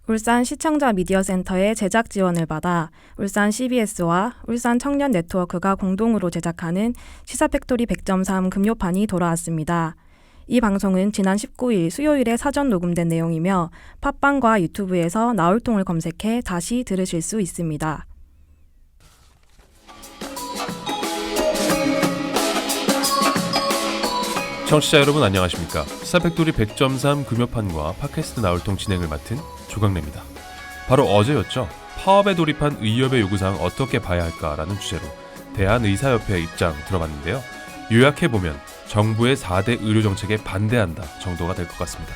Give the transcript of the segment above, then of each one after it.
울산 시청자 미디어센터의 제작 지원을 받아 울산 CBS와 울산 청년 네트워크가 공동으로 제작하는 시사팩토리 100.3 금요판이 돌아왔습니다. 이 방송은 지난 19일 수요일에 사전 녹음된 내용이며 팟빵과 유튜브에서 나올통을 검색해 다시 들으실 수 있습니다. 청취자 여러분 안녕하십니까? 시사팩토리 100.3 금요판과 팟캐스트 나올통 진행을 맡은 조강래입니다. 바로 어제였죠. 파업에 돌입한 의협의 요구사항 어떻게 봐야 할까라는 주제로 대한의사협회 입장 들어봤는데요. 요약해보면 정부의 4대 의료정책에 반대한다 정도가 될 것 같습니다.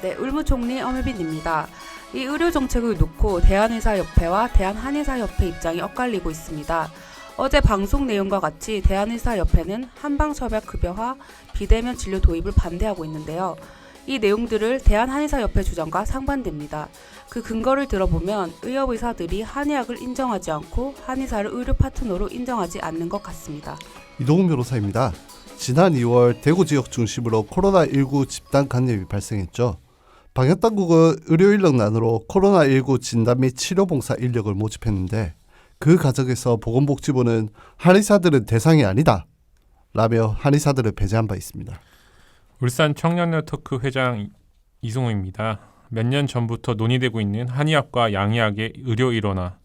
네, 의무총리 엄혜빈입니다. 이 의료정책을 놓고 대한의사협회와 대한한의사협회 입장이 엇갈리고 있습니다. 어제 방송 내용과 같이 대한의사협회는 한방협약급여화, 비대면 진료 도입을 반대하고 있는데요. 이 내용들을 대한한의사협회 주장과 상반됩니다. 그 근거를 들어보면 의협의사들이 한의학을 인정하지 않고 한의사를 의료 파트너로 인정하지 않는 것 같습니다. 이동훈 변호사입니다. 지난 2월 대구 지역 중심으로 코로나19 집단 감염이 발생했죠. 방역당국은 의료 인력난으로 코로나19 진단 및 치료봉사 인력을 모집했는데 그 과정에서 보건복지부는 한의사들은 대상이 아니다 라며 한의사들을 배제한 바 있습니다. 울산 청년네트워크 회장 이승호입니다. 몇 년 전부터 논의되고 있는 한의학과 양의학의 의료 일원화.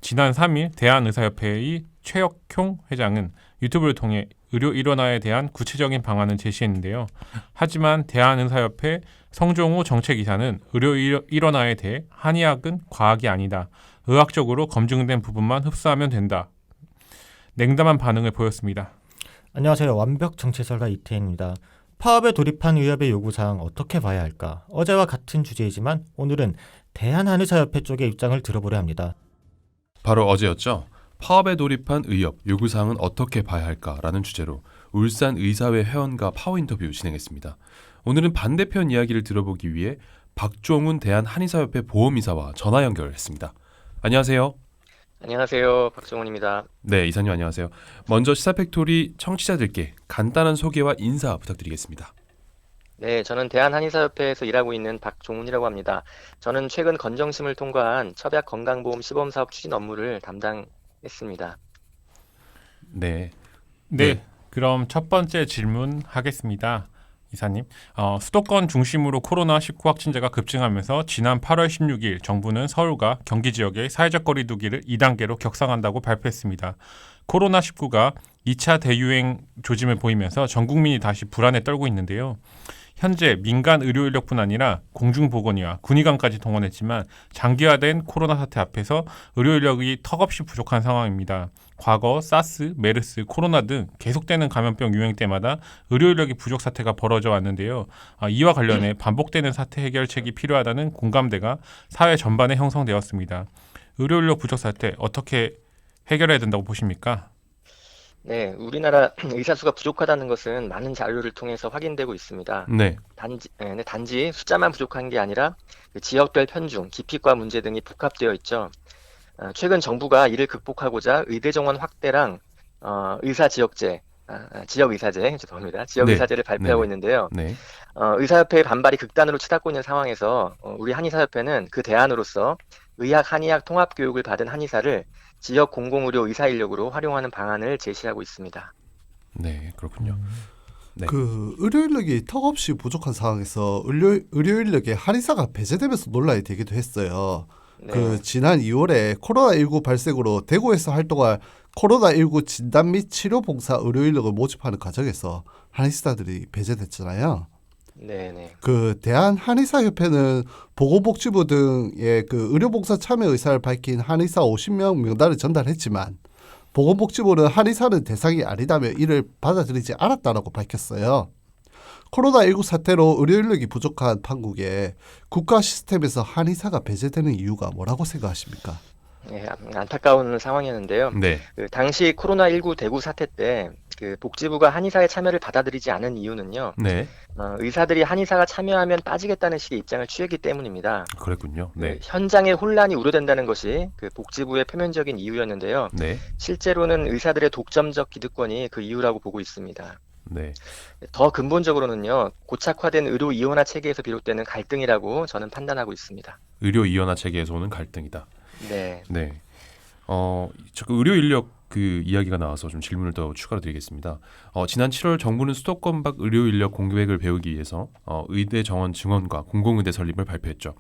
지난 3일 대한의사협회의 최혁형 회장은 유튜브를 통해 의료 일원화에 대한 구체적인 방안을 제시했는데요. 하지만 대한의사협회 성종호 정책이사는 의료 일원화에 대해 한의학은 과학이 아니다. 의학적으로 검증된 부분만 흡수하면 된다. 냉담한 반응을 보였습니다. 안녕하세요. 완벽 정치설가 이태인입니다. 파업에 돌입한 의협의 요구사항 어떻게 봐야 할까? 어제와 같은 주제이지만 오늘은 대한한의사협회 쪽의 입장을 들어보려 합니다. 바로 어제였죠. 파업에 돌입한 의협 요구사항은 어떻게 봐야 할까라는 주제로 울산 의사회 회원과 파워 인터뷰 진행했습니다. 오늘은 반대편 이야기를 들어보기 위해 박종훈 대한한의사협회 보험이사와 전화 연결했습니다. 안녕하세요. 안녕하세요. 박종훈입니다. 네, 이사님 안녕하세요. 먼저 시사팩토리 청취자들께 간단한 소개와 인사 부탁드리겠습니다. 네, 저는 대한한의사협회에서 일하고 있는 박종훈이라고 합니다. 저는 최근 건정심을 통과한 첩약 건강보험 시범사업 추진 업무를 담당했습니다. 네. 그럼 첫 번째 질문 하겠습니다. 이사님, 수도권 중심으로 코로나19 확진자가 급증하면서 지난 8월 16일 정부는 서울과 경기 지역의 사회적 거리 두기를 2단계로 격상한다고 발표했습니다. 코로나19가 2차 대유행 조짐을 보이면서 전 국민이 다시 불안에 떨고 있는데요. 현재 민간 의료 인력뿐 아니라 공중보건의와 군의관까지 동원했지만 장기화된 코로나 사태 앞에서 의료 인력이 턱없이 부족한 상황입니다. 과거 사스, 메르스, 코로나 등 계속되는 감염병 유행 때마다 의료 인력이 부족 사태가 벌어져 왔는데요. 이와 관련해 반복되는 사태 해결책이 필요하다는 공감대가 사회 전반에 형성되었습니다. 의료 인력 부족 사태 어떻게 해결해야 된다고 보십니까? 네, 우리나라 의사 수가 부족하다는 것은 많은 자료를 통해서 확인되고 있습니다. 네. 단지 숫자만 부족한 게 아니라 그 지역별 편중, 기피과 문제 등이 복합되어 있죠. 최근 정부가 이를 극복하고자 의대 정원 확대랑 의사 지역제, 지역 의사제, 죄송합니다. 지역 네. 의사제를 발표하고 네네. 있는데요. 네. 의사협회의 반발이 극단으로 치닫고 있는 상황에서 우리 한의사협회는 그 대안으로서 의학, 한의학 통합 교육을 받은 한의사를 지역 공공의료 의사 인력으로 활용하는 방안을 제시하고 있습니다. 네, 그렇군요. 네. 그 의료 인력이 턱없이 부족한 상황에서 의료 인력에 한의사가 배제되면서 논란이 되기도 했어요. 네. 그 지난 2월에 코로나19 발생으로 대구에서 활동할 코로나19 진단 및 치료 봉사 의료 인력을 모집하는 과정에서 한의사들이 배제됐잖아요. 네네. 그 대한한의사협회는 보건복지부 등의 그 의료봉사 참여 의사를 밝힌 한의사 50명 명단을 전달했지만 보건복지부는 한의사는 대상이 아니다며 이를 받아들이지 않았다라고 밝혔어요. 코로나19 사태로 의료 인력이 부족한 판국에 국가 시스템에서 한의사가 배제되는 이유가 뭐라고 생각하십니까? 네, 안타까운 상황이었는데요. 네. 그 당시 코로나19 대구 사태 때 그 복지부가 한의사의 참여를 받아들이지 않은 이유는요. 네. 의사들이 한의사가 참여하면 빠지겠다는 식의 입장을 취했기 때문입니다. 그랬군요. 네. 그 현장의 혼란이 우려된다는 것이 그 복지부의 표면적인 이유였는데요. 네. 실제로는 의사들의 독점적 기득권이 그 이유라고 보고 있습니다. 네. 더 근본적으로는요, 고착화된 의료 이원화 체계에서 비롯되는 갈등이라고 저는 판단하고 있습니다. 의료 이원화 체계에서 오는 갈등이다. 네. 네. 그 의료 인력 그 이야기가 나와서 좀 질문을 더 추가로 드리겠습니다. 지난 7월 정부는 수도권 밖 의료 인력 공백을 배우기 위해서 의대 정원 증원과 공공의대 설립을 발표했죠.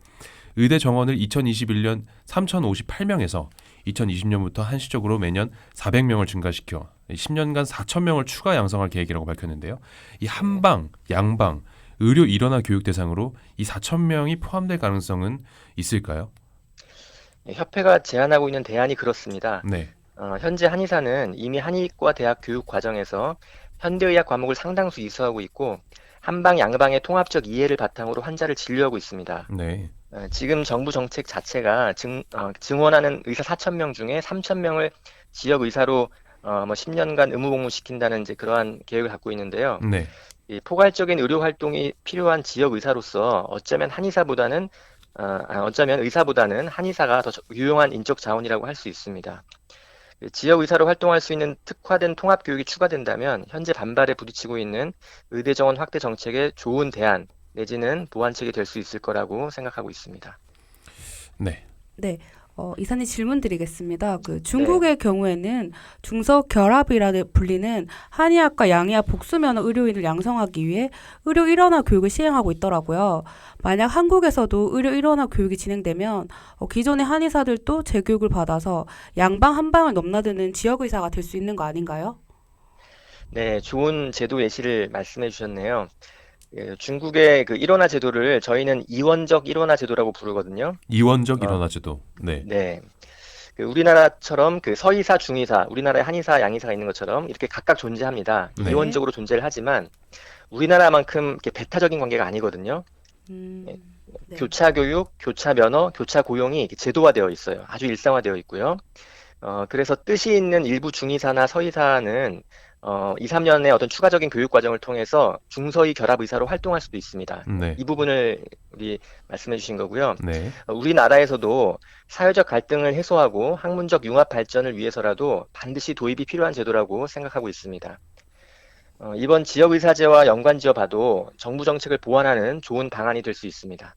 의대 정원을 2021년 3,058명에서 2020년부터 한시적으로 매년 400명을 증가시켜 10년간 4,000명을 추가 양성할 계획이라고 밝혔는데요. 이 한방, 양방, 의료 일원화 교육 대상으로 이 4,000명이 포함될 가능성은 있을까요? 협회가 제안하고 있는 대안이 그렇습니다. 네. 현재 한의사는 이미 한의과 대학 교육 과정에서 현대의학 과목을 상당수 이수하고 있고 한방, 양방의 통합적 이해를 바탕으로 환자를 진료하고 있습니다. 네. 지금 정부 정책 자체가 증원하는 의사 4,000명 중에 3,000명을 지역 의사로 10년간 의무 복무시킨다는 이제 그러한 계획을 갖고 있는데요. 네. 이 포괄적인 의료 활동이 필요한 지역 의사로서 어쩌면 의사보다는 한의사가 더 유용한 인적 자원이라고 할 수 있습니다. 지역 의사로 활동할 수 있는 특화된 통합 교육이 추가된다면 현재 반발에 부딪히고 있는 의대 정원 확대 정책의 좋은 대안 내지는 보완책이 될 수 있을 거라고 생각하고 있습니다. 네. 네. 이사님 질문 드리겠습니다. 그 중국의 경우에는 중서결합이라 불리는 한의학과 양의학 복수면허 의료인을 양성하기 위해 의료 일원화 교육을 시행하고 있더라고요. 만약 한국에서도 의료 일원화 교육이 진행되면 기존의 한의사들도 재교육을 받아서 양방 한방을 넘나드는 지역 의사가 될 수 있는 거 아닌가요? 네, 좋은 제도 예시를 말씀해 주셨네요. 중국의 그 일원화 제도를 저희는 이원적 일원화 제도라고 부르거든요. 이원적 일원화 제도. 네. 네. 우리나라처럼 그 서의사, 중의사, 우리나라에 한의사, 양의사가 있는 것처럼 이렇게 각각 존재합니다. 네. 이원적으로 존재를 하지만 우리나라만큼 이렇게 배타적인 관계가 아니거든요. 네. 교차 교육, 교차 면허, 교차 고용이 이렇게 제도화되어 있어요. 아주 일상화되어 있고요. 그래서 뜻이 있는 일부 중의사나 서의사는 2, 3년의 어떤 추가적인 교육 과정을 통해서 중서의 결합 의사로 활동할 수도 있습니다. 네. 이 부분을 우리 말씀해 주신 거고요. 네. 우리나라에서도 사회적 갈등을 해소하고 학문적 융합 발전을 위해서라도 반드시 도입이 필요한 제도라고 생각하고 있습니다. 이번 지역의사제와 연관지어 봐도 정부 정책을 보완하는 좋은 방안이 될 수 있습니다.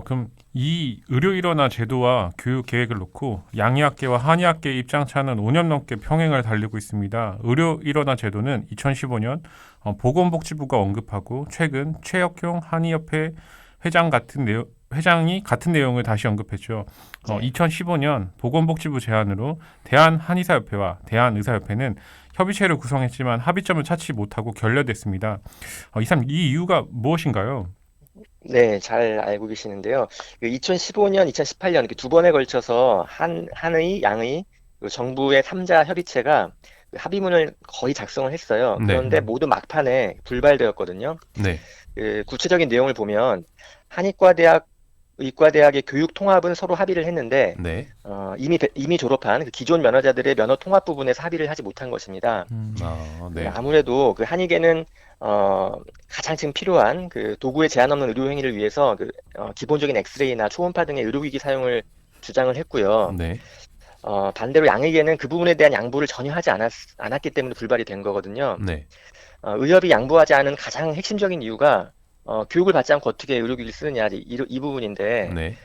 그럼 이 의료 일원화 제도와 교육 계획을 놓고 양의학계와 한의학계의 입장차는 5년 넘게 평행을 달리고 있습니다. 의료 일원화 제도는 2015년 보건복지부가 언급하고 최근 최혁용 한의협회 회장이 같은 내용을 다시 언급했죠. 2015년 보건복지부 제안으로 대한한의사협회와 대한의사협회는 협의체를 구성했지만 합의점을 찾지 못하고 결렬됐습니다. 이 이유가 무엇인가요? 네, 잘 알고 계시는데요. 2015년, 2018년 두 번에 걸쳐서 한의, 양의, 그리고 정부의 3자 협의체가 합의문을 거의 작성을 했어요. 네. 그런데 모두 막판에 불발되었거든요. 네. 구체적인 내용을 보면 한의과대학, 의과대학의 교육 통합은 서로 합의를 했는데 네. 이미 졸업한 그 기존 면허자들의 면허 통합 부분에서 합의를 하지 못한 것입니다. 네. 아무래도 그 한의계는 가장 지금 필요한 그 도구에 제한 없는 의료 행위를 위해서 기본적인 엑스레이나 초음파 등의 의료기기 사용을 주장을 했고요. 네. 반대로 양의계는 그 부분에 대한 양보를 전혀 하지 않았기 때문에 불발이 된 거거든요. 네. 의협이 양보하지 않은 가장 핵심적인 이유가 교육을 받지 않고 어떻게 의료기기를 쓰느냐 이 부분인데 네.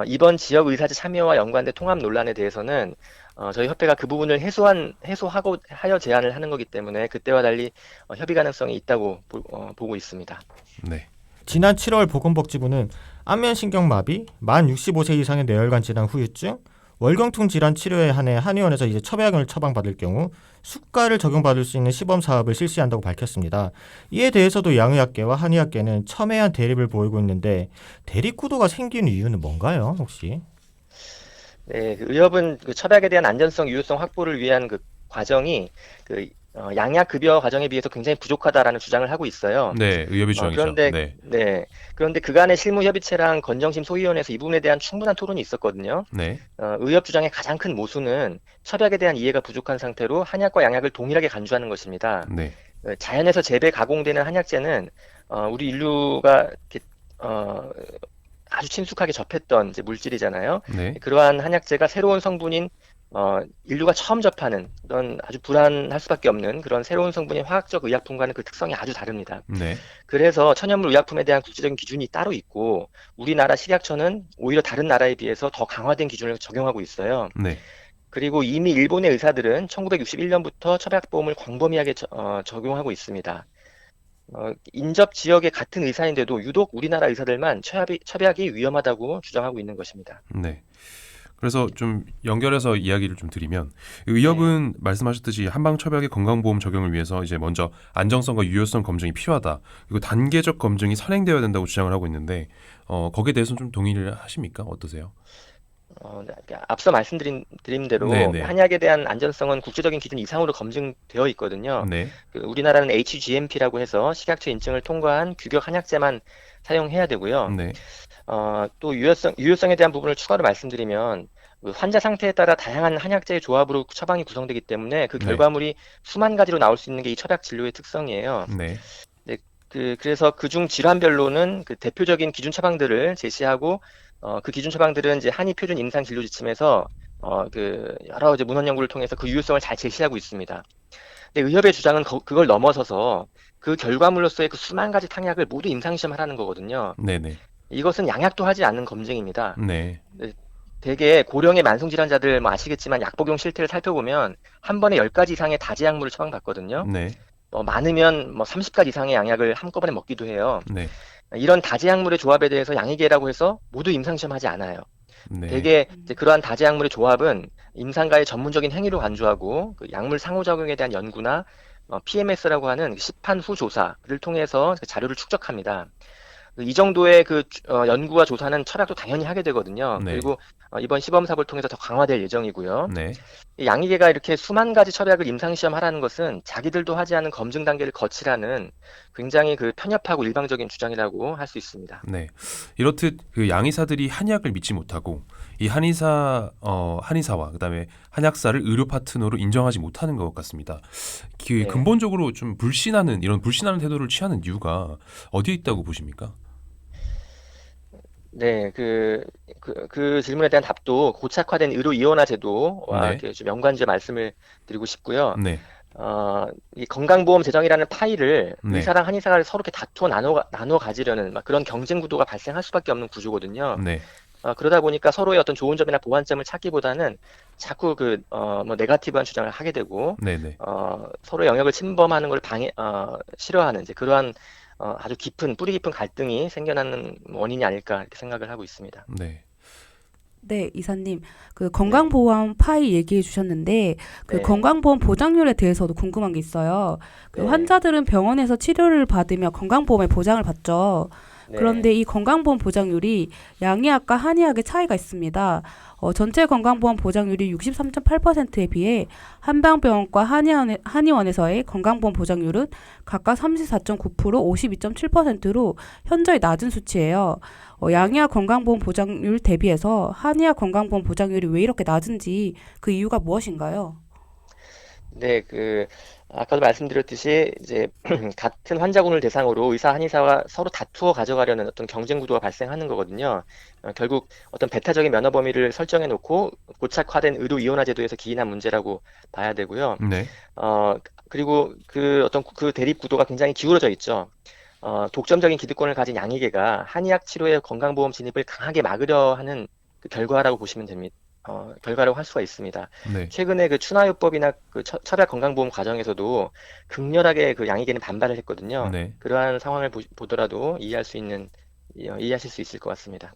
이번 지역의사제 참여와 연관된 통합 논란에 대해서는 저희 협회가 그 부분을 해소하고 하여 제안을 하는 거기 때문에 그때와 달리 협의 가능성이 있다고 보고 있습니다. 네. 지난 7월 보건복지부는 안면신경마비, 만 65세 이상의 뇌혈관 질환 후유증, 월경통 질환 치료에 한해 한의원에서 이제 첩약을 처방받을 경우 수가를 적용받을 수 있는 시범 사업을 실시한다고 밝혔습니다. 이에 대해서도 양의학계와 한의학계는 첨예한 대립을 보이고 있는데 대립구도가 생긴 이유는 뭔가요, 혹시? 네, 의협은 그 첩약에 대한 안전성, 유효성 확보를 위한 그 과정이 양약 급여 과정에 비해서 굉장히 부족하다라는 주장을 하고 있어요. 네. 의협의 주장이죠. 그런데 그간의 실무협의체랑 건정심 소위원회에서 이 부분에 대한 충분한 토론이 있었거든요. 네. 의협 주장의 가장 큰 모순은 첩약에 대한 이해가 부족한 상태로 한약과 양약을 동일하게 간주하는 것입니다. 네. 자연에서 재배 가공되는 한약재는 우리 인류가 이렇게, 아주 친숙하게 접했던 이제 물질이잖아요. 네. 그러한 한약재가 새로운 성분인 인류가 처음 접하는 그런 아주 불안할 수밖에 없는 그런 새로운 성분의 화학적 의약품과는 그 특성이 아주 다릅니다. 네. 그래서 천연물 의약품에 대한 국제적인 기준이 따로 있고 우리나라 식약처는 오히려 다른 나라에 비해서 더 강화된 기준을 적용하고 있어요. 네. 그리고 이미 일본의 의사들은 1961년부터 첩약보험을 광범위하게 적용하고 있습니다. 인접 지역의 같은 의사인데도 유독 우리나라 의사들만 첩약이 위험하다고 주장하고 있는 것입니다. 네. 그래서 좀 연결해서 이야기를 좀 드리면 의협은 말씀하셨듯이 한방첩약의 건강보험 적용을 위해서 이제 먼저 안정성과 유효성 검증이 필요하다. 그리고 단계적 검증이 선행되어야 된다고 주장을 하고 있는데 거기에 대해서는 좀 동의를 하십니까? 어떠세요? 앞서 말씀드린 대로 네네. 한약에 대한 안전성은 국제적인 기준 이상으로 검증되어 있거든요. 네. 우리나라는 HGMP라고 해서 식약처 인증을 통과한 규격 한약재만 사용해야 되고요. 네. 또 유효성에 대한 부분을 추가로 말씀드리면 그 환자 상태에 따라 다양한 한약재의 조합으로 처방이 구성되기 때문에 그 네. 결과물이 수만 가지로 나올 수 있는 게 이 첩약 진료의 특성이에요. 네. 그래서 그중 질환별로는 그 대표적인 기준 처방들을 제시하고 그 기준 처방들은 이제 한의 표준 임상 진료 지침에서 그 여러 이제 문헌 연구를 통해서 그 유효성을 잘 제시하고 있습니다. 근데 의협의 주장은 그걸 넘어서서 그 결과물로서의 그 수만 가지 탕약을 모두 임상 시험하라는 거거든요. 네네. 이것은 양약도 하지 않는 검증입니다. 네. 대개 고령의 만성 질환자들 뭐 아시겠지만 약 복용 실태를 살펴보면 한 번에 10가지 이상의 다제약물을 처방받거든요. 네. 많으면 뭐 30가지 이상의 양약을 한꺼번에 먹기도 해요. 네. 이런 다제약물의 조합에 대해서 양의계라고 해서 모두 임상시험하지 않아요. 네. 대개 이제 그러한 다제약물의 조합은 임상가의 전문적인 행위로 간주하고 그 약물 상호작용에 대한 연구나 PMS라고 하는 시판 후 조사를 통해서 그 자료를 축적합니다. 이 정도의 연구와 조사는 철학도 당연히 하게 되거든요. 네. 그리고 이번 시범 사업을 통해서 더 강화될 예정이고요. 네. 이 양의계가 이렇게 수만 가지 철학을 임상시험하라는 것은 자기들도 하지 않은 검증 단계를 거치라는 굉장히 그 편협하고 일방적인 주장이라고 할 수 있습니다. 네. 이렇듯 그 양의사들이 한약을 믿지 못하고 이 한의사와 그다음에 한약사를 의료 파트너로 인정하지 못하는 것 같습니다. 네. 근본적으로 좀 이런 불신하는 태도를 취하는 이유가 어디에 있다고 보십니까? 네, 그 질문에 대한 답도 고착화된 의료 이원화 제도와 네. 이렇게 좀 연관지어 말씀을 드리고 싶고요. 네. 이 건강보험 재정이라는 파일을 네. 의사랑 한의사가 서로 이렇게 다투어 나눠 가지려는 막 그런 경쟁 구도가 발생할 수밖에 없는 구조거든요. 네. 그러다 보니까 서로의 어떤 좋은 점이나 보완점을 찾기보다는 자꾸 뭐 네거티브한 주장을 하게 되고, 네. 네. 서로의 영역을 침범하는 걸 싫어하는 이제 그러한 아주 뿌리 깊은 갈등이 생겨나는 원인이 아닐까 이렇게 생각을 하고 있습니다. 네. 네, 이사님. 그 건강보험 파이 얘기해 주셨는데 그 네. 건강보험 보장률에 대해서도 궁금한 게 있어요. 그 네. 환자들은 병원에서 치료를 받으며 건강보험의 보장을 받죠. 네. 그런데 이 건강보험 보장률이 양의학과 한의학의 차이가 있습니다. 전체 건강보험 보장률이 63.8%에 비해 한방병원과 한의원에서의 건강보험 보장률은 각각 34.9%, 52.7%로 현저히 낮은 수치예요. 양의학 건강보험 보장률 대비해서 한의학 건강보험 보장률이 왜 이렇게 낮은지 그 이유가 무엇인가요? 네, 아까도 말씀드렸듯이 이제 같은 환자군을 대상으로 의사, 한의사가 서로 다투어 가져가려는 어떤 경쟁 구도가 발생하는 거거든요. 결국 어떤 배타적인 면허 범위를 설정해 놓고 고착화된 의료 이원화 제도에서 기인한 문제라고 봐야 되고요. 네. 그리고 그 대립 구도가 굉장히 기울어져 있죠. 독점적인 기득권을 가진 양의계가 한의학 치료의 건강보험 진입을 강하게 막으려 하는 그 결과라고 보시면 됩니다. 결과라고 할 수가 있습니다. 네. 최근에 그 추나요법이나 그 첩약 건강보험 과정에서도 극렬하게 그 양의계는 반발을 했거든요. 네. 그러한 상황을 보더라도 이해하실 수 있을 것 같습니다.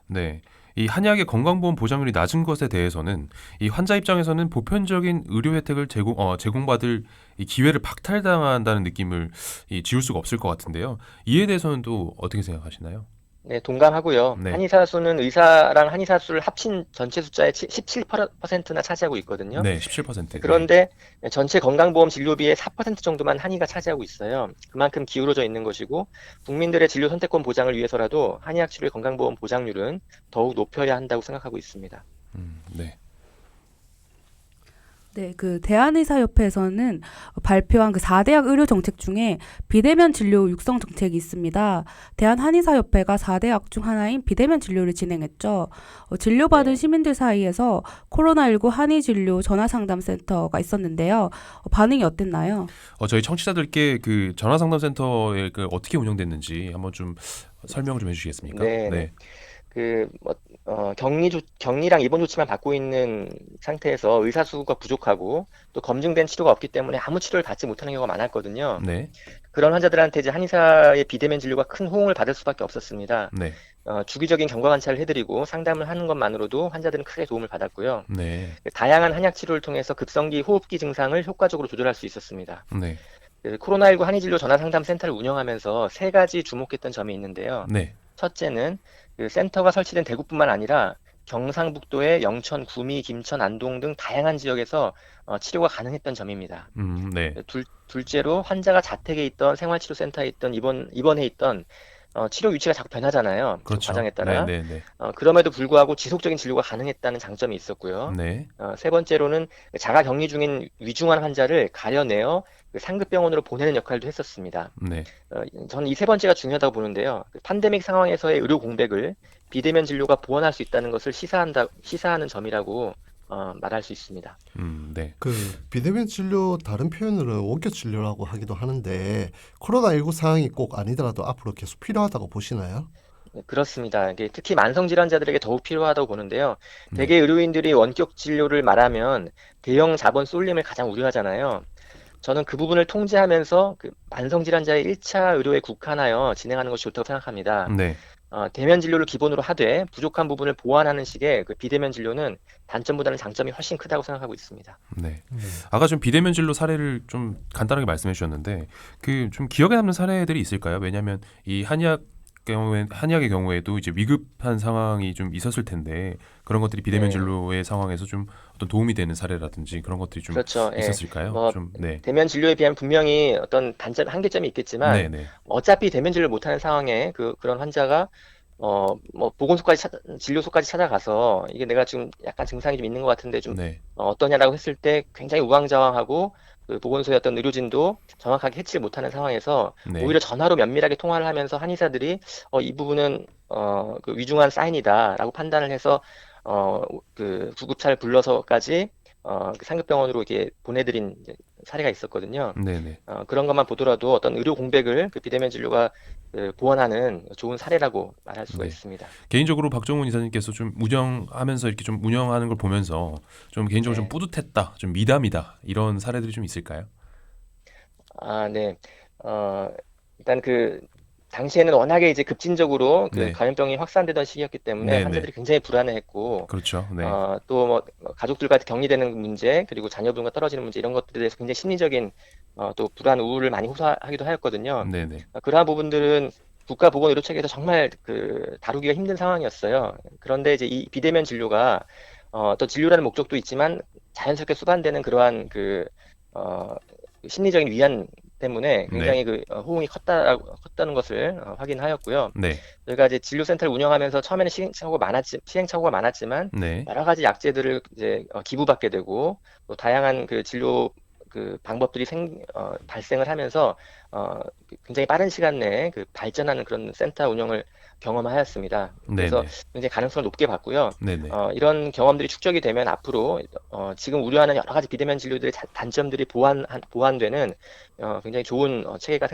네. 이 한약의 건강보험 보장률이 낮은 것에 대해서는 이 환자 입장에서는 보편적인 의료 혜택을 제공받을 이 기회를 박탈당한다는 느낌을 지울 수가 없을 것 같은데요. 이에 대해서는 또 어떻게 생각하시나요? 네, 동감하고요. 네. 한의사 수는 의사랑 한의사 수를 합친 전체 숫자의 17%나 차지하고 있거든요. 네, 17%. 그런데 전체 건강보험 진료비의 4% 정도만 한의가 차지하고 있어요. 그만큼 기울어져 있는 것이고 국민들의 진료 선택권 보장을 위해서라도 한의학 치료의 건강보험 보장률은 더욱 높여야 한다고 생각하고 있습니다. 네. 네, 그 대한의사협회에서는 발표한 그 4대학 의료 정책 중에 비대면 진료 육성 정책이 있습니다. 대한한의사협회가 4대학 중 하나인 비대면 진료를 진행했죠. 진료받은 네. 시민들 사이에서 코로나19 한의진료 전화상담센터가 있었는데요. 반응이 어땠나요? 저희 청취자들께 그 전화상담센터에 그 어떻게 운영됐는지 한번 좀 설명 좀 해주시겠습니까? 네. 격리랑 입원 조치만 받고 있는 상태에서 의사 수가 부족하고 또 검증된 치료가 없기 때문에 아무 치료를 받지 못하는 경우가 많았거든요. 네. 그런 환자들한테 이제 한의사의 비대면 진료가 큰 호응을 받을 수밖에 없었습니다. 네. 주기적인 경과 관찰을 해드리고 상담을 하는 것만으로도 환자들은 크게 도움을 받았고요. 네. 다양한 한약 치료를 통해서 급성기 호흡기 증상을 효과적으로 조절할 수 있었습니다. 네. 코로나19 한의진료 전화상담센터를 운영하면서 3가지 주목했던 점이 있는데요. 네. 첫째는 그 센터가 설치된 대구뿐만 아니라 경상북도의 영천, 구미, 김천, 안동 등 다양한 지역에서 치료가 가능했던 점입니다. 네. 둘째로 환자가 자택에 있던 생활치료센터에 있던 입원해 있던 치료 위치가 자꾸 변하잖아요. 그 그렇죠. 과정에 따라. 네. 네. 그럼에도 불구하고 지속적인 진료가 가능했다는 장점이 있었고요. 네. 세 번째로는 자가 격리 중인 위중한 환자를 가려내어 그 상급병원으로 보내는 역할도 했었습니다. 네. 저는 이 세 번째가 중요하다고 보는데요. 팬데믹 상황에서의 의료 공백을 비대면 진료가 보완할 수 있다는 것을 시사하는 점이라고 말할 수 있습니다. 네. 그 비대면 진료 다른 표현으로는 원격 진료라고 하기도 하는데 코로나19 상황이 꼭 아니더라도 앞으로 계속 필요하다고 보시나요? 네, 그렇습니다. 이게 특히 만성 질환자들에게 더욱 필요하다고 보는데요. 네. 대개 의료인들이 원격 진료를 말하면 대형 자본 쏠림을 가장 우려하잖아요. 저는 그 부분을 통제하면서 그 만성 질환자의 1차 의료에 국한하여 진행하는 것이 좋다고 생각합니다. 네. 대면 진료를 기본으로 하되 부족한 부분을 보완하는 식의 그 비대면 진료는 단점보다는 장점이 훨씬 크다고 생각하고 있습니다. 네. 아까 좀 비대면 진료 사례를 좀 간단하게 말씀해 주셨는데 그 좀 기억에 남는 사례들이 있을까요? 왜냐하면 이 한의학의 경우에도 이제 위급한 상황이 좀 있었을 텐데 그런 것들이 비대면 네. 진료의 상황에서 좀 어떤 도움이 되는 사례라든지 그런 것들이 좀 그렇죠. 예. 있었을까요? 좀 네. 대면 진료에 비하면 분명히 어떤 단점, 한계점이 있겠지만 네, 네. 어차피 대면 진료를 못하는 상황에 그런 환자가 진료소까지 찾아가서 이게 내가 지금 약간 증상이 좀 있는 것 같은데 좀 네. 어떠냐라고 했을 때 굉장히 우왕좌왕하고 그 보건소의 어떤 의료진도 정확하게 해치지 못하는 상황에서 네. 오히려 전화로 면밀하게 통화를 하면서 한의사들이 이 부분은 그 위중한 사인이다라고 판단을 해서 그 구급차를 불러서까지 그 상급병원으로 이렇게 보내드린 이제 사례가 있었거든요. 네, 네. 그런 것만 보더라도 어떤 의료 공백을 그 비대면 진료가 보완하는 좋은 사례라고 말할 수가 네. 있습니다. 개인적으로 박정훈 이사님께서 좀 운영하면서 이렇게 좀 운영하는 걸 보면서 좀 개인적으로 네. 좀 뿌듯했다, 좀 미담이다 이런 사례들이 좀 있을까요? 네. 일단 당시에는 워낙에 이제 급진적으로 네. 감염병이 확산되던 시기였기 때문에 네, 환자들이 굉장히 불안해했고, 그렇죠. 네. 또 뭐 가족들과 격리되는 문제, 그리고 자녀분과 떨어지는 문제 이런 것들에 대해서 굉장히 심리적인 또 불안, 우울을 많이 호소하기도 하였거든요. 네, 네. 그러한 부분들은 국가보건의료체계에서 정말 다루기가 힘든 상황이었어요. 그런데 이제 이 비대면 진료가 또 진료라는 목적도 있지만 자연스럽게 수반되는 그러한 심리적인 위안 때문에 굉장히 호응이 컸다는 것을 확인하였고요. 네. 저희가 이제 진료센터를 운영하면서 처음에는 시행착오가 많았지만 네. 여러 가지 약재들을 이제 기부받게 되고 또 다양한 진료 방법들이 발생을 하면서 굉장히 빠른 시간 내에 발전하는 그런 센터 운영을 경험하였습니다. 그래서 네네. 굉장히 가능성을 높게 봤고요. 네네. 이런 경험들이 축적이 되면 앞으로 지금 우려하는 여러 가지 비대면 진료들의 단점들이 보완되는 굉장히 좋은 체계가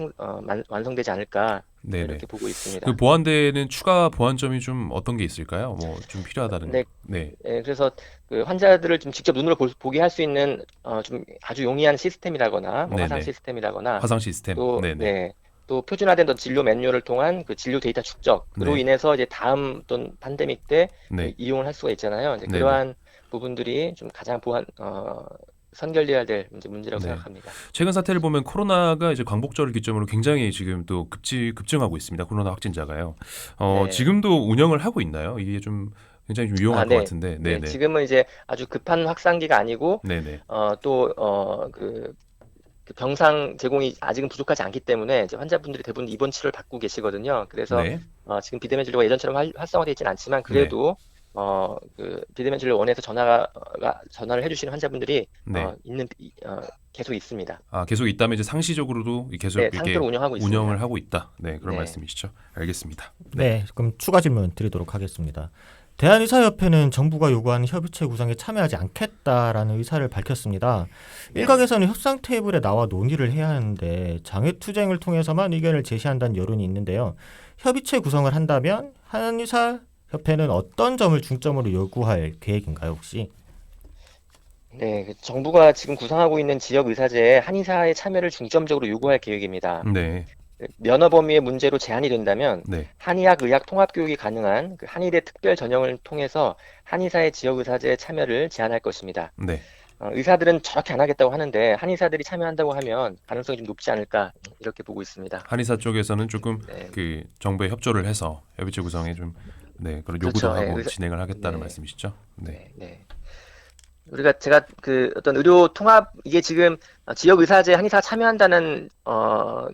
완성되지 않을까 네네. 이렇게 보고 있습니다. 그 보완되는 추가 보완점이 좀 어떤 게 있을까요? 뭐 좀 필요하다는 네. 거. 네. 그래서 환자들을 좀 직접 눈으로 보게 할 수 있는 좀 아주 용이한 시스템이라거나 뭐 화상 네네. 시스템이라거나 화상 시스템. 또 네네. 또 표준화된 진료 매뉴얼을 통한 진료 데이터 축적으로 네. 인해서 이제 다음 어떤 팬데믹 때 네. 이용을 할 수가 있잖아요. 이제 네네. 그러한 부분들이 좀 가장 선결돼야 될 문제라고 네. 생각합니다. 최근 사태를 보면 코로나가 이제 광복절을 기점으로 굉장히 지금 또 급증하고 있습니다. 코로나 확진자가요. 네. 지금도 운영을 하고 있나요? 이게 좀 굉장히 좀 위험할 것 네. 같은데. 네, 네네. 지금은 이제 아주 급한 확산기가 아니고 네네. 그 병상 제공이 아직은 부족하지 않기 때문에 이제 환자분들이 대부분 입원 치료를 받고 계시거든요. 그래서 네. 지금 비대면 진료가 예전처럼 활성화되어 있지는 않지만 그래도 그 비대면 진료를 원해서 전화를 해주시는 환자분들이 네. 계속 있습니다. 계속 있다면 이제 상시적으로도 계속 네, 이렇게 상표를 운영하고 있습니다. 운영을 하고 있다. 네, 그런 네. 말씀이시죠. 알겠습니다. 네, 그럼 추가 질문 드리도록 하겠습니다. 대한의사협회는 정부가 요구한 협의체 구성에 참여하지 않겠다라는 의사를 밝혔습니다. 일각에서는 협상 테이블에 나와 논의를 해야 하는데 장외투쟁을 통해서만 의견을 제시한다는 여론이 있는데요. 협의체 구성을 한다면 한의사협회는 어떤 점을 중점으로 요구할 계획인가요, 혹시? 네, 정부가 지금 구상하고 있는 지역 의사제에 한의사의 참여를 중점적으로 요구할 계획입니다. 네. 면허 범위의 문제로 제한이 된다면 네. 한의학 의학 통합 교육이 가능한 그 한의대 특별 전형을 통해서 한의사의 지역 의사제에 참여를 제한할 것입니다. 네. 의사들은 저렇게 안 하겠다고 하는데 한의사들이 참여한다고 하면 가능성이 좀 높지 않을까 이렇게 보고 있습니다. 한의사 쪽에서는 조금 네. 그 정부에 협조를 해서 협의체 구성에 좀 그런 요구도 그렇죠. 하고 네, 진행을 하겠다는 네. 말씀이시죠? 네. 네. 제가 그 어떤 의료 통합 이게 지금 지역 의사제 한의사 참여한다는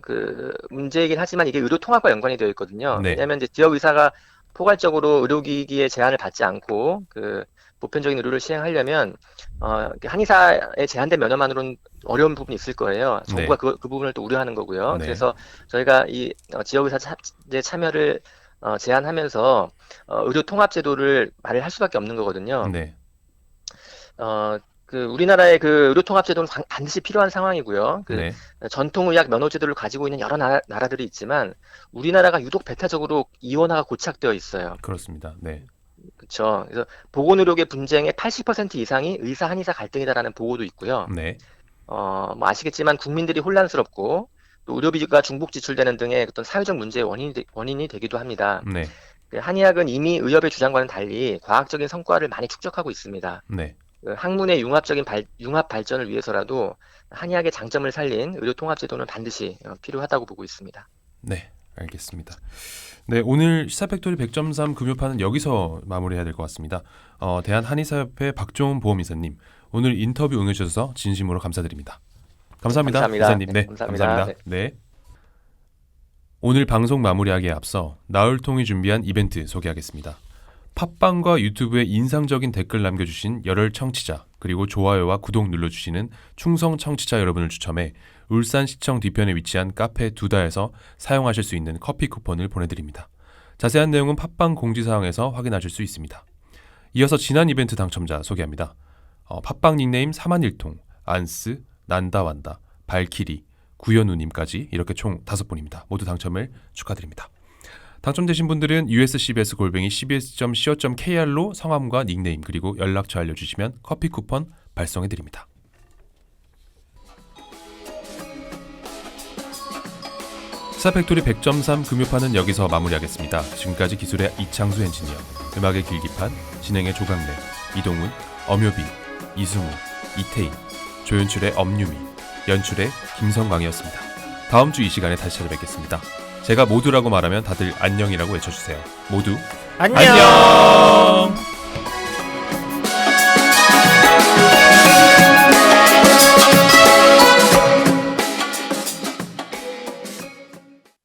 그 문제이긴 하지만 이게 의료 통합과 연관이 되어 있거든요. 네. 왜냐하면 이제 지역 의사가 포괄적으로 의료기기의 제한을 받지 않고 그 보편적인 의료를 시행하려면 한의사의 제한된 면허만으로는 어려운 부분이 있을 거예요. 정부가 그 부분을 또 우려하는 거고요. 네. 그래서 저희가 이 지역 의사제 참여를 제한하면서 의료 통합 제도를 말을 할 수밖에 없는 거거든요. 네. 그 우리나라의 그 의료 통합 제도는 반드시 필요한 상황이고요. 네. 전통의학 면허 제도를 가지고 있는 여러 나라들이 있지만 우리나라가 유독 배타적으로 이원화가 고착되어 있어요. 그렇습니다. 네. 그렇죠. 그래서 보건의료계 분쟁의 80% 이상이 의사 한의사 갈등이다라는 보고도 있고요. 네. 뭐 아시겠지만 국민들이 혼란스럽고 또 의료비가 중복 지출되는 등의 어떤 사회적 문제의 원인이 되기도 합니다. 네. 한의학은 이미 의협의 주장과는 달리 과학적인 성과를 많이 축적하고 있습니다. 네. 학문의 융합 발전을 위해서라도 한의학의 장점을 살린 의료 통합 제도는 반드시 필요하다고 보고 있습니다. 네. 알겠습니다. 네, 오늘 시사팩토리 100.3 금요판은 여기서 마무리해야 될 것 같습니다. 대한한의사협회 박종훈 보험이사님, 오늘 인터뷰 응해주셔서 진심으로 감사드립니다. 감사합니다. 감사합니다. 이사님. 네, 감사합니다. 감사합니다. 네. 오늘 방송 마무리하기에 앞서 나얼통이 준비한 이벤트 소개하겠습니다. 팟빵과 유튜브에 인상적인 댓글 남겨주신 열혈 청취자 그리고 좋아요와 구독 눌러주시는 충성 청취자 여러분을 추첨해 울산시청 뒤편에 위치한 카페 두다에서 사용하실 수 있는 커피 쿠폰을 보내드립니다. 자세한 내용은 팟빵 공지사항에서 확인하실 수 있습니다. 이어서 지난 이벤트 당첨자 소개합니다. 팟빵 닉네임 3만일통, 안스, 난다완다, 발키리, 구현우님까지 이렇게 총 5분입니다. 모두 당첨을 축하드립니다. 당첨되신 분들은 uscbs@cbs.co.kr로 성함과 닉네임 그리고 연락처 알려주시면 커피 쿠폰 발송해드립니다. 시사팩토리 100.3 금요판은 여기서 마무리하겠습니다. 지금까지 기술의 이창수 엔지니어, 음악의 길기판, 진행의 조강래, 이동훈, 엄효빈, 이승우, 이태인, 조연출의 엄유미, 연출의 김성광이었습니다. 다음 주 이 시간에 다시 찾아뵙겠습니다. 제가 모두라고 말하면 다들 안녕이라고 외쳐주세요. 모두 안녕! 안녕!